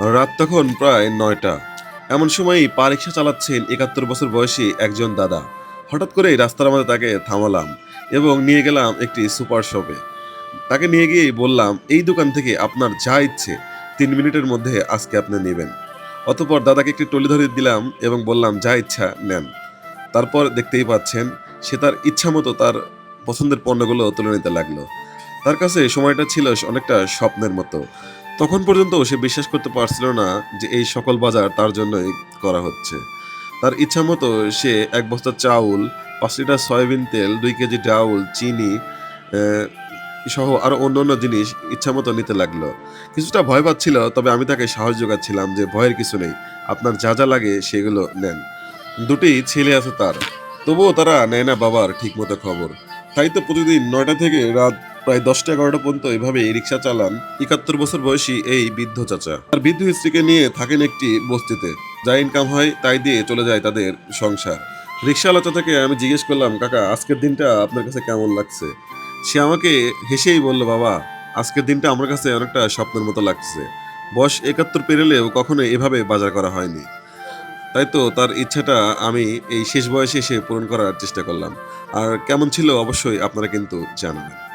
রাত তখন প্রায় ৯টা। এমন সময়ই পা রিকশা চালাচ্ছেন ৭১ বছর বয়সী একজন দাদা। হঠাৎ করেই রাস্তার মাঝে তাকে থামালাম এবং নিয়ে গেলাম একটি সুপার শপে। তাকে নিয়ে গিয়েই বললাম, "এই দোকান থেকে আপনার যা ইচ্ছে ৩ মিনিটের মধ্যে আজকে আপনি নিবেন।" অতঃপর দাদাকে একটি ট্রলি ধরিয়ে দিলাম এবং বললাম, "যা ইচ্ছা নেন।" তারপর দেখতেই পাচ্ছেন সে তার ইচ্ছামতো তার পছন্দের পণ্যগুলো তুলে নিতে লাগলো। তার কাছে সময়টা ছিল অনেকটা স্বপ্নের মতো। তখন পর্যন্ত সে বিশ্বাস করতে পারছিল না যে এই সকল বাজার তার জন্যই করা হচ্ছে। তার ইচ্ছামতো সে ১ বস্তা চাউল, ৫ লিটার সয়াবিন তেল, ২ কেজি ডাউল, চিনি অ্যা সহ আরো অন্যান্য জিনিস ইচ্ছামতো নিতে লাগলো। কিছুটা ভয় পাচ্ছিল, তবে আমি তাকে সাহস যোগাচ্ছিলাম যে, "ভয়ের কিছু নেই। আপনার যা, যা লাগে সেগুলো নেন।" ২ টি ছেলে আছে তার। তবুও তারা নেয় না বাবার ঠিকমতো খবর। তাই তো প্রতিদিন ৯টা থেকে রাত প্রায় ১০টা-১১টা পর্যন্ত এভাবেই রিক্সা চালান ৭১ বছর বয়সী এই বৃদ্ধ চাচা। তার বৃদ্ধ স্ত্রীকে নিয়ে থাকেন একটি বস্তিতে। যা ইনকাম হয় তাই দিয়ে চলে যায় তাদের সংসার। রিক্শাওয়ালা চাচাকে আমি জিজ্ঞেস করলাম, "কাকা, আজকের দিনটা আপনার কাছে কেমন লাগছে?" সে আমাকে হেসেই বলল, "বাবা, আজকের দিনটা আমার কাছে অনেকটা স্বপ্নের মতো লাগছে। বয়স ৭১ পেরোলেও কখনো এভাবে বাজার করা হয়নি।" তাই তো তার ইচ্ছাটা আমি এই শেষ বয়সে এসে পূরণ করার চেষ্টা করলাম। আর কেমন ছিল অবশ্যই আপনারা কিন্তু জানাবেন।